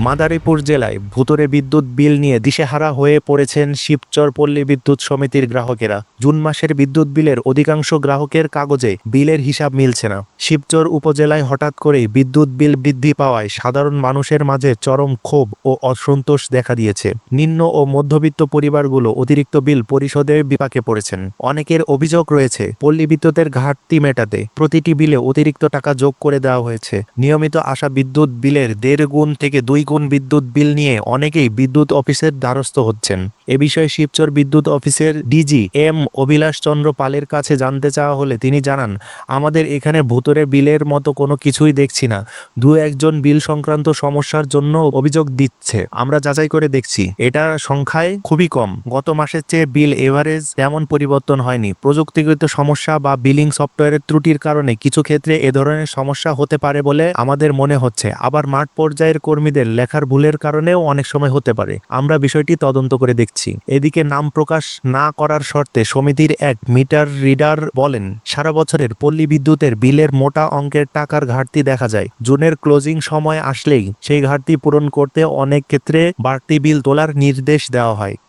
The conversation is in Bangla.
মাদারীপুর জেলায় ভূতড়ে বিদ্যুৎ বিল নিয়ে দিশেহারা হয়ে পড়েছেন শিবচর পল্লী বিদ্যুৎ সমিতির গ্রাহকেরা। জুন মাসের বিদ্যুৎ বিলের অধিকাংশ গ্রাহকের কাগজে বিলের হিসাব মিলছে না। শিবচর উপজেলায় হঠাৎ করেই বিদ্যুৎ বিল বৃদ্ধি পাওয়ায় সাধারণ মানুষের মাঝে চরম ক্ষোভ ও অসন্তোষ দেখা দিয়েছে। নিম্ন ও মধ্যবিত্ত পরিবারগুলো অতিরিক্ত বিল পরিশোধে বিপাকে পড়েছেন। অনেকের অভিযোগ রয়েছে, পল্লী বিদ্যুতের ঘাটতি মেটাতে প্রতিটি বিলে অতিরিক্ত টাকা যোগ করে দেওয়া হয়েছে। নিয়মিত আসা বিদ্যুৎ বিলের 1.5 গুণ থেকে 2 গুণ বিদ্যুৎ বিল নিয়ে অনেকেই বিদ্যুৎ অফিসের দ্বারস্থ হচ্ছেন। এ বিষয়ে শিবচর বিদ্যুৎ অফিসের ডিজি এম অভিলাষ চন্দ্র পালের কাছে জানতে চাওয়া হলে তিনি জানান, আমাদের এখানে ভূতড়ে বিলের মতো কোনো কিছুই দেখছি না। 2-1 জন বিল সংক্রান্ত সমস্যার জন্য অভিযোগ দিচ্ছে, আমরা যাচাই করে দেখছি, এটা সংখ্যায় খুবই কম। গত মাসের চেয়ে বিল এভারেজ তেমন পরিবর্তন হয়নি। প্রযুক্তিগত সমস্যা বা বিলিং সফটওয়্যারের ত্রুটির কারণে কিছু ক্ষেত্রে এ ধরনের সমস্যা হতে পারে বলে আমাদের মনে হচ্ছে। আবার মাঠ পর্যায়ের কর্মীদের লেখার ভুলের কারণেও অনেক সময় হতে পারে। আমরা বিষয়টি তদন্ত করে দেখছি। এদিকে নাম প্রকাশ না করার শর্তে সমিতির এক মিটার রিডার বলেন, সারা বছরের পল্লী বিদ্যুতের বিলের মোটা অঙ্কের টাকার ঘাটতি দেখা যায়। জুনের ক্লোজিং সময় আসলেই সেই ঘাটতি পূরণ করতে অনেক ক্ষেত্রে বাড়তি বিল তোলার নির্দেশ দেওয়া হয়।